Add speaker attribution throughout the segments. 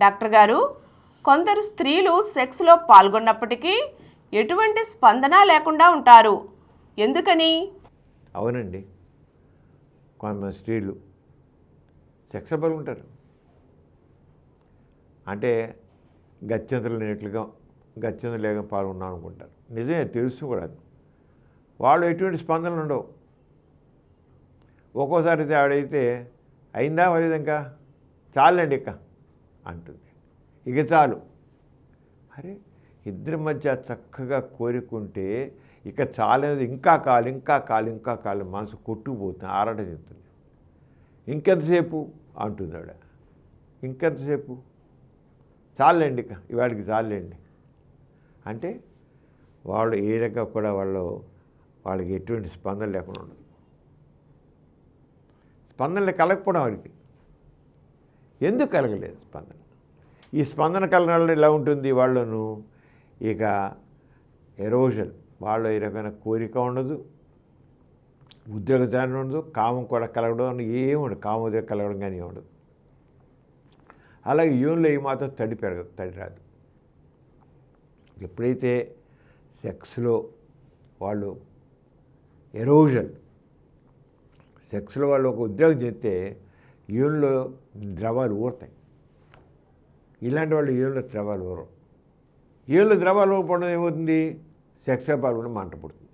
Speaker 1: Doctor గారు, కొందరు స్త్రీలు సెక్స్లో పాల్గొన్నప్పటికీ ఎటువంటి స్పందన లేకుండా ఉంటారు, ఎందుకని?
Speaker 2: అవునండి, కొంతమంది స్త్రీలు సెక్స్ పాల్గొంటారు, అంటే గత్యంతరం లేనట్లుగా గత్యంతరం లేక పాల్గొన్నాం అనుకుంటారు. నిజమే, తెలుసు కూడా. వాళ్ళు ఎటువంటి స్పందనలు ఉండవు. ఒక్కోసారి ఆవిడైతే అయిందా వలేదు ఇంకా చాలండి ఇక అంటుంది, ఇక చాలు. అరే, ఇద్దరి మధ్య చక్కగా కోరుకుంటే ఇక చాలేదు, ఇంకా కాలు ఇంకా కాలు ఇంకా కాలు మనసు కొట్టుకుపోతుంది, ఆరాట చెప్తుంది. ఇంకెంతసేపు అంటుంది ఆవిడ, ఇంకెంతసేపు, చాలండి ఇక ఇవాడికి చాలండి అంటే వాళ్ళు ఏ రకంగా కూడా వాళ్ళకి ఎటువంటి స్పందన లేకుండా ఉండదు. స్పందనలు కలగకపోవడం వారికి ఎందుకు కలగలేదు స్పందన? ఈ స్పందన కలగడం ఎలా ఉంటుంది వాళ్ళను? ఇక ఎరోజన్, వాళ్ళు ఏ రకమైన కోరిక ఉండదు, ఉద్రేకం ఉండదు, కామం కూడా కలగడం అని ఏముండదు, కామోద్రేకం కలగడం కానీ ఉండదు. అలాగే యూన్లో ఏమాత్రం తడి రాదు. ఎప్పుడైతే సెక్స్లో వాళ్ళు ఎరోజన్, సెక్స్లో వాళ్ళు ఒక ఉద్యోగం చేస్తే యూన్లో ద్రవాలు ఊరుతాయి. ఇలాంటి వాళ్ళు యూన్లో ద్రవాలు ఊరవు. యూన్లో ద్రవాలు ఊరపడడం ఏమవుతుంది? సెక్స్లో పాల్గొని మంట పుడుతుంది.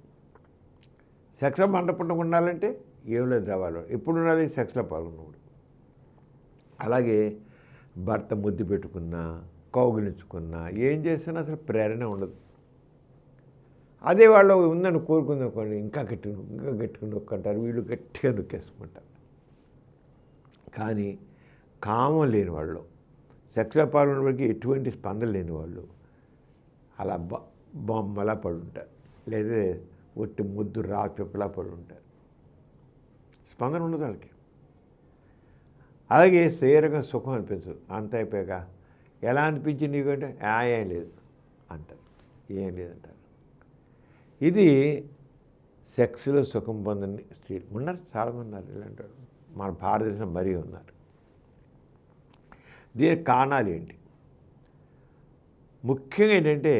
Speaker 2: సెక్స్లో మంట పుట్టకుండా ఉండాలంటే యూన్లో ద్రవాలు ఎప్పుడు ఉండాలి? సెక్స్లో పాల్గొన్నప్పుడు. అలాగే భర్త ముద్దు పెట్టుకున్నా, కౌగిలించుకున్నా, ఏం చేసినా అసలు ప్రేరణ ఉండదు. అదే వాళ్ళు ఉందని కోరుకుందనుకోండి, ఇంకా గట్టిగా నొక్కంటారు, వీళ్ళు గట్టిగా నొక్కేసుకుంటారు. కానీ కామం లేని వాళ్ళు, సెక్స్లో పాల్గొనడానికి ఎటువంటి స్పందన లేని వాళ్ళు అలా బొమ్మలా పడుంటారు, లేదా ఒట్టి ముద్దు రాచెప్పులా పడుంటారు. స్పందన ఉండదు వాళ్ళకి. అలాగే శరీరంగా సుఖం అనిపించదు. అంత అయిపోయాక ఎలా అనిపించింది నీకంటే ఏం లేదు అంటారు, ఏం లేదంటారు. ఇది సెక్స్లో సుఖం పొందని స్త్రీలు ఉన్నారు, చాలామంది ఉన్నారు ఇలాంటి వాళ్ళు. మన భారతదేశం మరీ ఉన్నారు. దీనికి కారణాలు ఏంటి? ముఖ్యంగా ఏంటంటే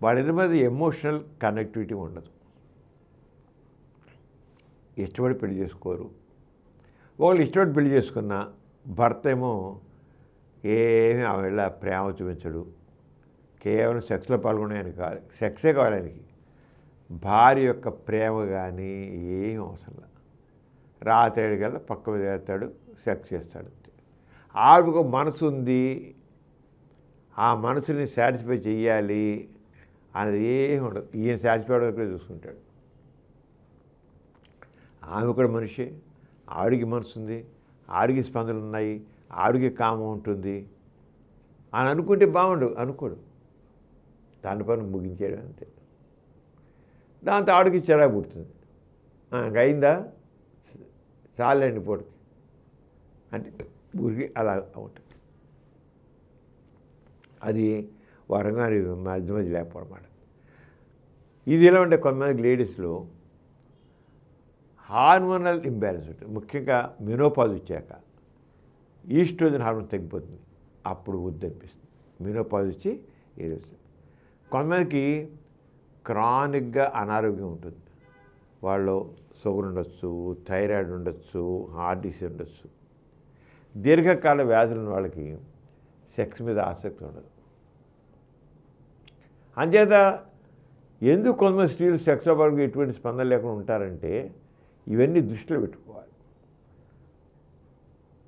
Speaker 2: వాళ్ళిద్దరి మధ్య ఎమోషనల్ కనెక్టివిటీ ఉండదు. ఇష్టపడి పెళ్లి చేసుకోరు. వాళ్ళు ఇష్టపడి పెళ్లి చేసుకున్న భర్త ఏమో ఏమీ ఆవిడ ప్రేమ చూపించడు, కేవలం సెక్స్లో పాల్గొనేయని కాదు, సెక్సే కావాలి ఆయనకి. భార్య యొక్క ప్రేమ కానీ ఏం అవసరం లేదు. రాత్రి కల్లా పక్క మీద వేస్తాడు, సెక్స్ చేస్తాడు. ఆవిడకు మనసు ఉంది, ఆ మనసుని సాటిస్ఫై చెయ్యాలి అనేది ఏమి ఉండదు. ఈయన సాటిస్ఫై అవ్వడం చూసుకుంటాడు. ఆమె కూడా మనిషి, ఆవిడికి మనసు ఉంది, ఆవిడికి స్పందనలు ఉన్నాయి, ఆవిడికి కామం ఉంటుంది అని అనుకుంటే బాగుండు. అనుకోడు, దాని పని ముగించాడు అంతే. దాంతో ఆవిడకి చెడా పుడుతుంది. అయిందా చాలండి పూటకి అంటే ఊరికి అలా ఉంటుంది. అది వరంగారి మధ్య మధ్య లేకపోవడం. ఇది ఎలా ఉంటే కొంతమంది లేడీస్లో హార్మోనల్ ఇంబ్యాలెన్స్ ఉంటుంది. ముఖ్యంగా మెనోపాజ్ వచ్చాక ఈస్ట్రోజన్ హార్మోన్ తగ్గిపోతుంది, అప్పుడు వద్దనిపిస్తుంది. మెనోపాజ్ వచ్చి ఏది వస్తుంది. కొంతమందికి క్రానిక్గా అనారోగ్యం ఉంటుంది. వాళ్ళు షుగర్ ఉండొచ్చు, థైరాయిడ్ ఉండొచ్చు, హార్ట్ డిసీజ్ ఉండొచ్చు. దీర్ఘకాల వ్యాధులు ఉన్న వాళ్ళకి సెక్స్ మీద ఆసక్తి ఉండదు. అంచేత ఎందుకు కొంతమంది స్త్రీలు సెక్స్ వాళ్ళకి ఎటువంటి స్పందన లేకుండా ఉంటారంటే ఇవన్నీ దృష్టిలో పెట్టుకోవాలి.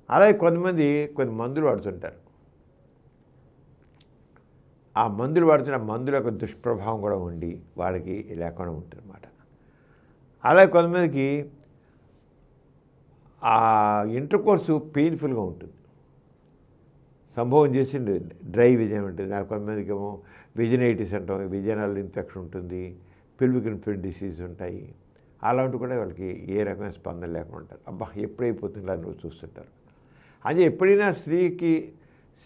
Speaker 2: అలాగే కొంతమంది కొన్ని మందులు వాడుతుంటారు. ఆ మందులు వాడుతున్న మందుల యొక్క దుష్ప్రభావం కూడా ఉండి వాళ్ళకి లేకుండా ఉంటుందన్నమాట. అలాగే కొంతమందికి ఆ ఇంటర్ కోర్సు పెయిన్ఫుల్గా ఉంటుంది. సంభవం చేసింది డ్రై విజయం ఉంటుంది. కొంతమందికి ఏమో విజనైటిస్ అంటాం, విజనల్ ఇన్ఫెక్షన్ ఉంటుంది, పెల్విక్ ఇన్ఫెక్షన్ డిసీజ్ ఉంటాయి. అలాంటివి కూడా వాళ్ళకి ఏ రకమైన స్పందన లేకుండా ఉంటారు. అబ్బా ఎప్పుడైపోతుందో అని చూస్తుంటారు. అదే ఎప్పుడైనా స్త్రీకి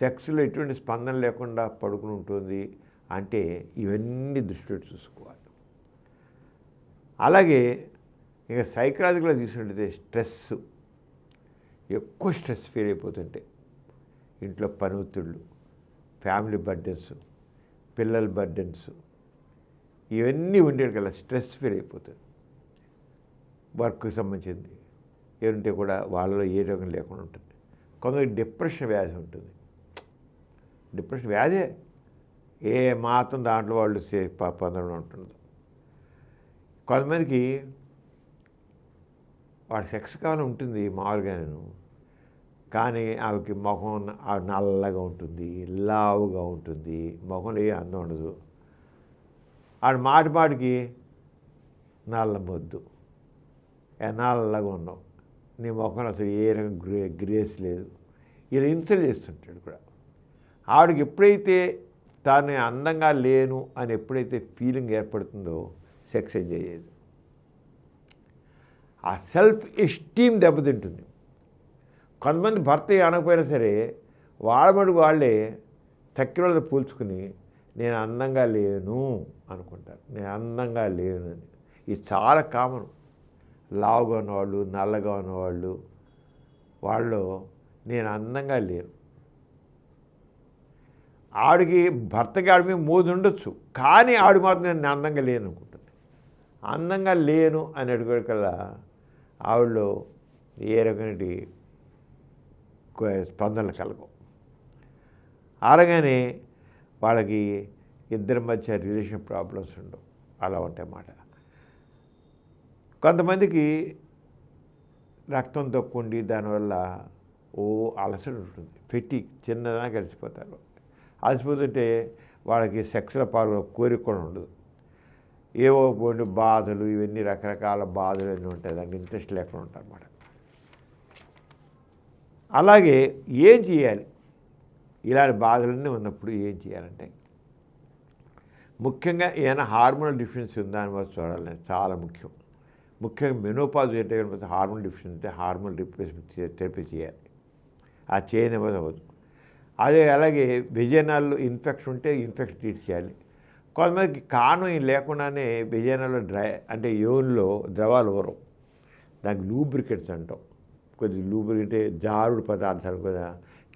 Speaker 2: సెక్స్లో ఎటువంటి స్పందన లేకుండా పడుకుని ఉంటుంది అంటే ఇవన్నీ దృష్టిలో చూసుకోవాలి. అలాగే ఇక సైకలాజికల్గా తీసుకుంటే స్ట్రెస్, ఎక్కువ స్ట్రెస్ ఫీల్ అయిపోతుంటే ఇంట్లో పని ఒత్తిళ్ళు, ఫ్యామిలీ బర్డెన్స్, పిల్లల బర్డెన్స్, ఇవన్నీ ఉండేది కదా, స్ట్రెస్ ఫీల్ అయిపోతుంది. వర్క్కి సంబంధించింది ఏమంటే కూడా వాళ్ళలో ఏ రోగం లేకుండా ఉంటుంది. కొందరికి డిప్రెషన్ వ్యాధి ఉంటుంది. డిప్రెషన్ వ్యాధే ఏ మాత్రం దాంట్లో వాళ్ళు పొందడం ఉంటుంది. కొంతమందికి వాడి సెక్స్ కాలం ఉంటుంది మామూలుగా, కానీ ఆమెకి ముఖం నల్లగా ఉంటుంది, లావుగా ఉంటుంది, ముఖంలో ఏ అందం ఉండదు. ఆడు మాటికి నల్ల మొద్దు, నల్లగా ఉన్నావు, నీ ముఖంలో అసలు ఏ రకం గ్రేస్ లేదు, ఇలా ఇన్సల్ట్ చేస్తుంటాడు కూడా. ఆవిడకి ఎప్పుడైతే తాను అందంగా లేను అని ఎప్పుడైతే ఫీలింగ్ ఏర్పడుతుందో సెక్స్ ఎంజాయ్ చేయదు. ఆ సెల్ఫ్ ఎస్టీమ్ దెబ్బతింటుంది. కొంతమంది భర్త అనకపోయినా సరే వాళ్ళ మటుకు వాళ్ళే తక్కిన వాళ్ళతో పోల్చుకుని నేను అందంగా లేను అనుకుంటారు, నేను అందంగా లేను అని. ఇది చాలా కామన్. లావుగా ఉన్నవాళ్ళు, నల్లగా ఉన్నవాళ్ళు, వాళ్ళు నేను అందంగా లేను. ఆవిడకి భర్తకి ఆవిడ మీద మోజు ఉండొచ్చు, కానీ ఆవిడ మాత్రం నేను అందంగా లేను అనుకుంటుంది. అందంగా లేను అని అడిగేకల్లా ఆవిడలో ఏ రకమైన స్పందనలు కలగవు. అలాగనే వాళ్ళకి ఇద్దరి మధ్య రిలేషన్ ప్రాబ్లమ్స్ ఉండవు, అలా ఉంటాయన్నమాట. కొంతమందికి రక్తం తక్కువ ఉండి దానివల్ల అలసట ఉంటుంది, పెట్టి చిన్నదాకా కలిసిపోతారు. అలసిపోతుంటే వాళ్ళకి సెక్స్లో కోరిక కూడా ఉండదు. ఏవో కొన్ని బాధలు, ఇవన్నీ రకరకాల బాధలు అన్నీ ఉంటాయి, దానికి ఇంట్రెస్ట్ లేకుండా ఉంటారు అన్నమాట. అలాగే ఏం చేయాలి ఇలాంటి బాధలన్నీ ఉన్నప్పుడు? ఏం చేయాలంటే ముఖ్యంగా ఏమైనా హార్మోనల్ డిఫిషియన్సీ ఉందా అని మనం చూడాలి, చాలా ముఖ్యం. ముఖ్యంగా మెనోపాజ్ ఏంటంటే కనుక హార్మోన్ డిఫిషియన్సీ ఉంటే హార్మోన్ రిప్లేస్మెంట్ థెరపీ చేయాలి. అది చేయనివ్వదు అవ్వదు. అదే అలాగే విజయనాల్లో ఇన్ఫెక్షన్ ఉంటే ఇన్ఫెక్షన్ ట్రీట్ చేయాలి. కొంతమందికి కారణం లేకుండానే విజయనాల్లో అంటే యోన్లో ద్రవాలు ఊరం, దానికి లూబ్రికెంట్స్ అంటాం. కొద్ది లూబ్రికంటే జారుడు పదార్థాలు కూడా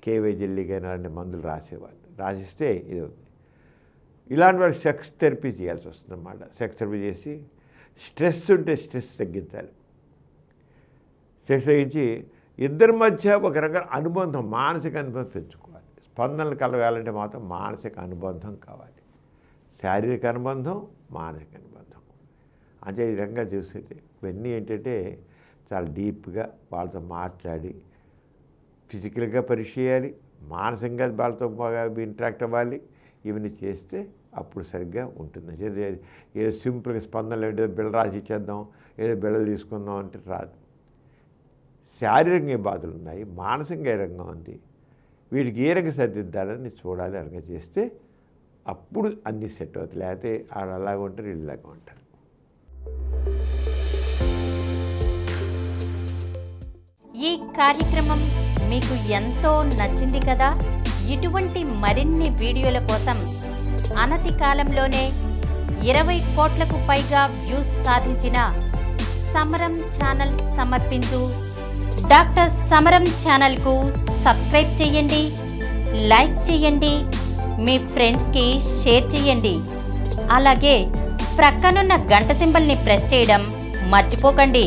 Speaker 2: కేవై జెల్లీకైనా అలాంటి మందులు రాసేవాళ్ళు, రాసిస్తే ఇది అవుతుంది. ఇలాంటి వాళ్ళు సెక్స్ థెరపీ చేయాల్సి వస్తుంది అన్నమాట. సెక్స్ థెరపీ చేసి స్ట్రెస్ ఉంటే స్ట్రెస్ తగ్గించాలి. సెక్స్ తగ్గించి ఇద్దరి మధ్య ఒక రకమైన అనుబంధం, మానసిక అనుబంధం పెంచుకోవాలి. స్పందనలు కలగాలంటే మాత్రం మానసిక అనుబంధం కావాలి. శారీరక అనుబంధం, మానసిక అనుబంధం. అంటే ఈ రకంగా చూస్తే ఇవన్నీ ఏంటంటే చాలా డీప్గా వాళ్ళతో మాట్లాడి ఫిజికల్గా పరీక్ష చేయాలి, మానసికంగా వాళ్ళతో బాగా ఇంటరాక్ట్ అవ్వాలి. ఇవన్నీ చేస్తే అప్పుడు సరిగ్గా ఉంటుంది. ఏదో సింపుల్గా స్పందనలు ఏదో బిళ్ళ రాసి ఇచ్చేద్దాం, ఏదో బిళ్ళలు తీసుకుందాం అంటే రాదు. శారీరకంగా బాధలు ఉన్నాయి, మానసికంగా ఏ రంగం ఉంది, వీటికి ఏ రంగం సరిదిద్దాలని చూడాలి. అరంగా చేస్తే అప్పుడు అన్నీ సెట్ అవుతాయి. లేకపోతే వాళ్ళు అలాగ ఉంటారు, వీళ్ళు ఇలాగ ఉంటారు.
Speaker 3: ఈ కార్యక్రమం మీకు ఎంతో నచ్చింది కదా. ఇటువంటి మరిన్ని వీడియోల కోసం అనతి కాలంలోనే 20 కోట్లకు పైగా వ్యూస్ సాధించిన సమరం ఛానల్ సమర్పించు డాక్టర్ సమరం ఛానల్కు సబ్స్క్రైబ్ చేయండి, లైక్ చేయండి, మీ ఫ్రెండ్స్కి షేర్ చేయండి. అలాగే ప్రక్కనున్న గంట సింబల్ని ప్రెస్ చేయడం మర్చిపోకండి.